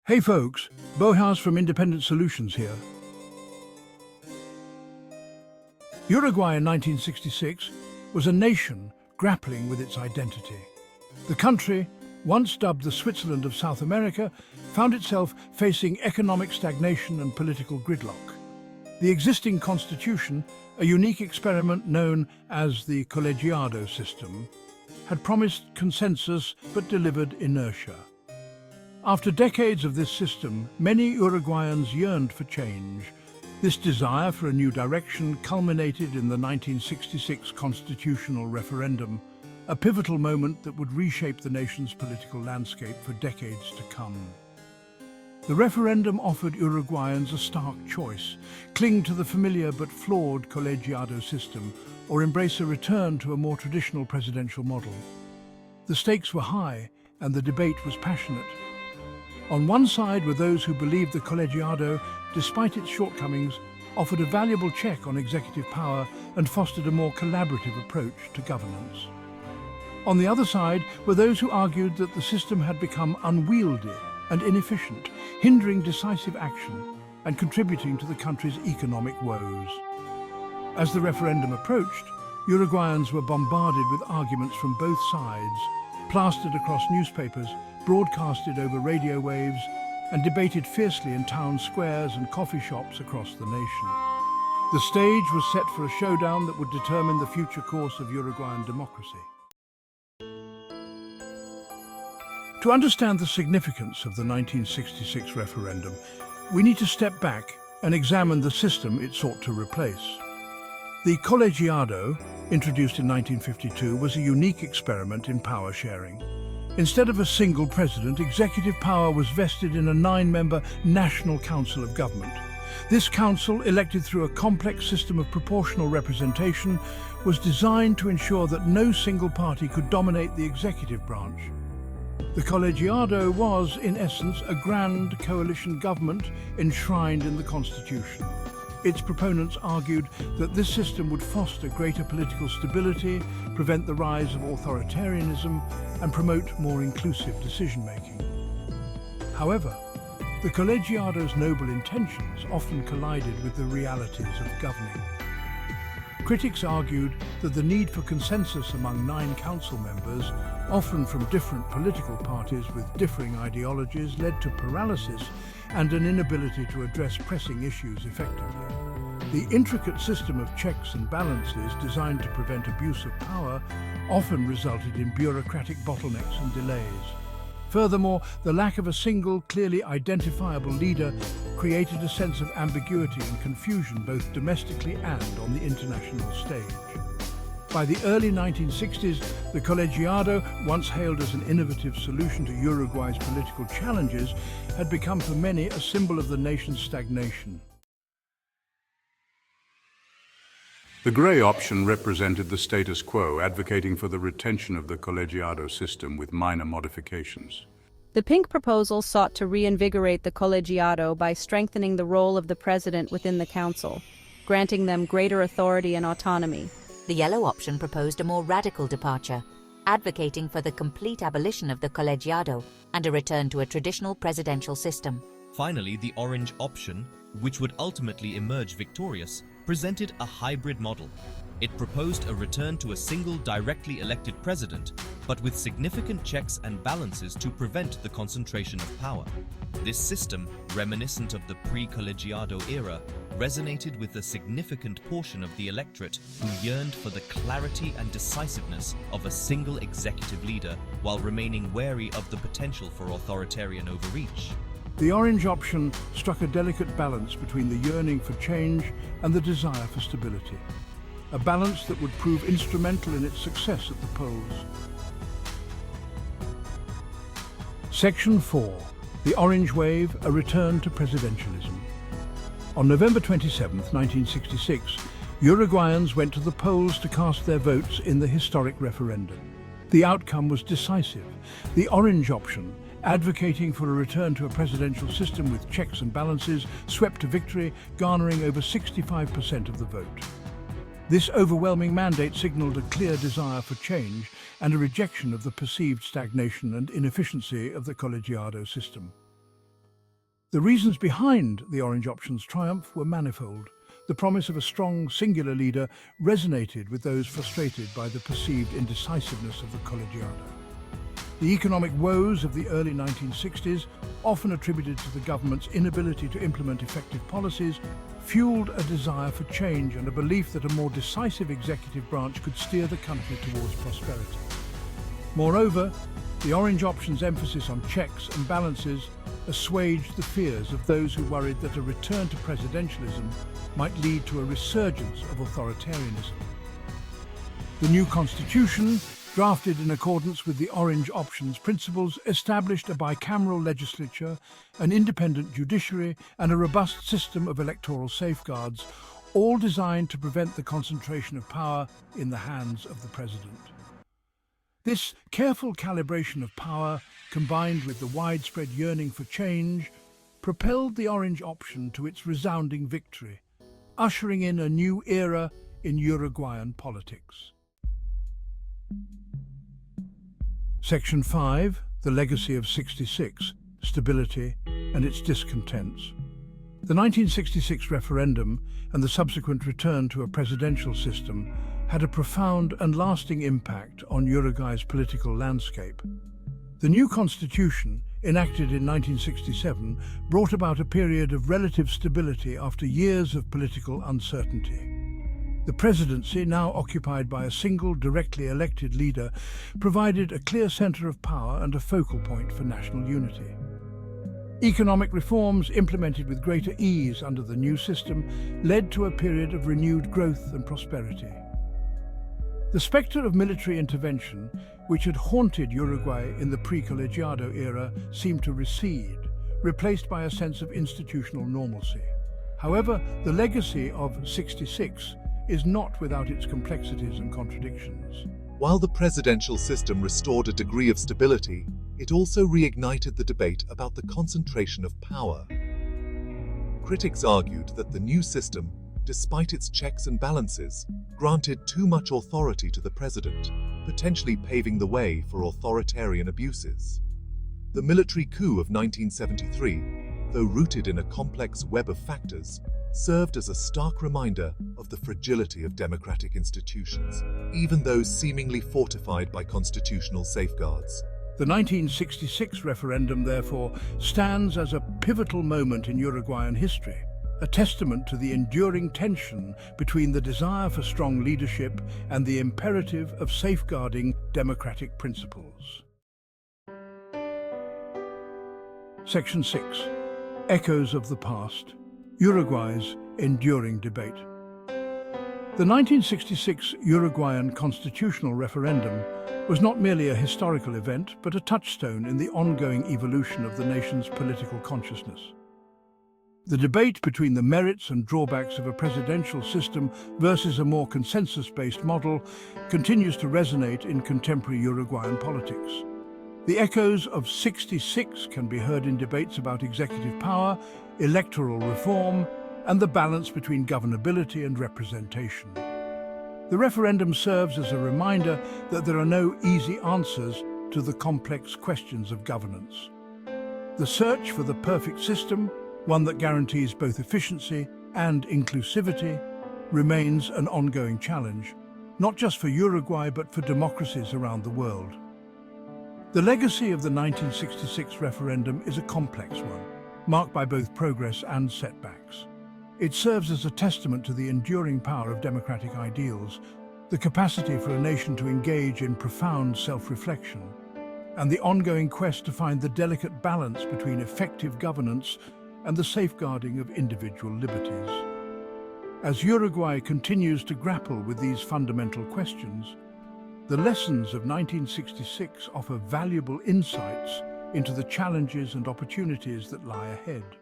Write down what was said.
Hey folks, Bohouse from Independent Solutions here. Uruguay in 1966 was a nation grappling with its identity. The country, once dubbed the Switzerland of South America, found itself facing economic stagnation and political gridlock. The existing constitution, a unique experiment known as the colegiado system, had promised consensus but delivered inertia. After decades of this system, many Uruguayans yearned for change. This desire for a new direction culminated in the 1966 constitutional referendum, a pivotal moment that would reshape the nation's political landscape for decades to come. The referendum offered Uruguayans a stark choice: cling to the familiar but flawed colegiado system, or embrace a return to a more traditional presidential model. The stakes were high and the debate was passionate. On one side were those who believed the colegiado, despite its shortcomings, offered a valuable check on executive power and fostered a more collaborative approach to governance. On the other side were those who argued that the system had become unwieldy and inefficient, hindering decisive action and contributing to the country's economic woes. As the referendum approached, Uruguayans were bombarded with arguments from both sides, plastered across newspapers, broadcasted over radio waves, and debated fiercely in town squares and coffee shops across the nation. The stage was set for a showdown that would determine the future course of Uruguayan democracy. To understand the significance of the 1966 referendum, we need to step back and examine the system it sought to replace. The colegiado, introduced in 1952, was a unique experiment in power sharing. Instead of a single president, executive power was vested in a 9-member National Council of Government. This council, elected through a complex system of proportional representation, was designed to ensure that no single party could dominate the executive branch. The colegiado was, in essence, a grand coalition government enshrined in the Constitution. Its proponents argued that this system would foster greater political stability, prevent the rise of authoritarianism, and promote more inclusive decision-making. However, the colegiado's noble intentions often collided with the realities of governing. Critics argued that the need for consensus among 9 council members, often from different political parties with differing ideologies, led to paralysis and an inability to address pressing issues effectively. The intricate system of checks and balances designed to prevent abuse of power often resulted in bureaucratic bottlenecks and delays. Furthermore, the lack of a single, clearly identifiable leader created a sense of ambiguity and confusion both domestically and on the international stage. By the early 1960s, the colegiado, once hailed as an innovative solution to Uruguay's political challenges, had become for many a symbol of the nation's stagnation. The grey option represented the status quo, advocating for the retention of the colegiado system with minor modifications. The pink proposal sought to reinvigorate the colegiado by strengthening the role of the president within the council, granting them greater authority and autonomy. The yellow option proposed a more radical departure, advocating for the complete abolition of the colegiado and a return to a traditional presidential system. Finally, the orange option, which would ultimately emerge victorious, presented a hybrid model. It proposed a return to a single directly elected president, but with significant checks and balances to prevent the concentration of power. This system, reminiscent of the pre-colegiado era, resonated with a significant portion of the electorate who yearned for the clarity and decisiveness of a single executive leader while remaining wary of the potential for authoritarian overreach. The orange option struck a delicate balance between the yearning for change and the desire for stability, a balance that would prove instrumental in its success at the polls. Section 4. The Orange Wave, a return to presidentialism. On November 27, 1966, Uruguayans went to the polls to cast their votes in the historic referendum. The outcome was decisive. The orange option, advocating for a return to a presidential system with checks and balances, swept to victory, garnering over 65% of the vote. This overwhelming mandate signaled a clear desire for change and a rejection of the perceived stagnation and inefficiency of the colegiado system. The reasons behind the Orange option's triumph were manifold. The promise of a strong, singular leader resonated with those frustrated by the perceived indecisiveness of the colegiado. The economic woes of the early 1960s, often attributed to the government's inability to implement effective policies, fueled a desire for change and a belief that a more decisive executive branch could steer the country towards prosperity. Moreover, the Orange option's emphasis on checks and balances assuaged the fears of those who worried that a return to presidentialism might lead to a resurgence of authoritarianism. The new constitution, drafted in accordance with the Orange option's principles, established a bicameral legislature, an independent judiciary, and a robust system of electoral safeguards, all designed to prevent the concentration of power in the hands of the president. This careful calibration of power, combined with the widespread yearning for change, propelled the Orange option to its resounding victory, ushering in a new era in Uruguayan politics. Section 5, the legacy of '66, stability and its discontents. The 1966 referendum and the subsequent return to a presidential system had a profound and lasting impact on Uruguay's political landscape. The new constitution, enacted in 1967, brought about a period of relative stability after years of political uncertainty. The presidency, now occupied by a single directly elected leader, provided a clear center of power and a focal point for national unity. Economic reforms, implemented with greater ease under the new system, led to a period of renewed growth and prosperity. The spectre of military intervention, which had haunted Uruguay in the pre-colegiado era, seemed to recede, replaced by a sense of institutional normalcy. However, the legacy of '66 is not without its complexities and contradictions. While the presidential system restored a degree of stability, it also reignited the debate about the concentration of power. Critics argued that the new system, despite its checks and balances, granted too much authority to the president, potentially paving the way for authoritarian abuses. The military coup of 1973, though rooted in a complex web of factors, served as a stark reminder of the fragility of democratic institutions, even those seemingly fortified by constitutional safeguards. The 1966 referendum, therefore, stands as a pivotal moment in Uruguayan history, a testament to the enduring tension between the desire for strong leadership and the imperative of safeguarding democratic principles. Section 6. Echoes of the Past. Uruguay's enduring debate. The 1966 Uruguayan constitutional referendum was not merely a historical event, but a touchstone in the ongoing evolution of the nation's political consciousness. The debate between the merits and drawbacks of a presidential system versus a more consensus-based model continues to resonate in contemporary Uruguayan politics. The echoes of '66 can be heard in debates about executive power, electoral reform, and the balance between governability and representation. The referendum serves as a reminder that there are no easy answers to the complex questions of governance. The search for the perfect system, one that guarantees both efficiency and inclusivity, remains an ongoing challenge, not just for Uruguay but for democracies around the world. The legacy of the 1966 referendum is a complex one, marked by both progress and setbacks. It serves as a testament to the enduring power of democratic ideals, the capacity for a nation to engage in profound self-reflection, and the ongoing quest to find the delicate balance between effective governance and the safeguarding of individual liberties. As Uruguay continues to grapple with these fundamental questions, the lessons of 1966 offer valuable insights into the challenges and opportunities that lie ahead.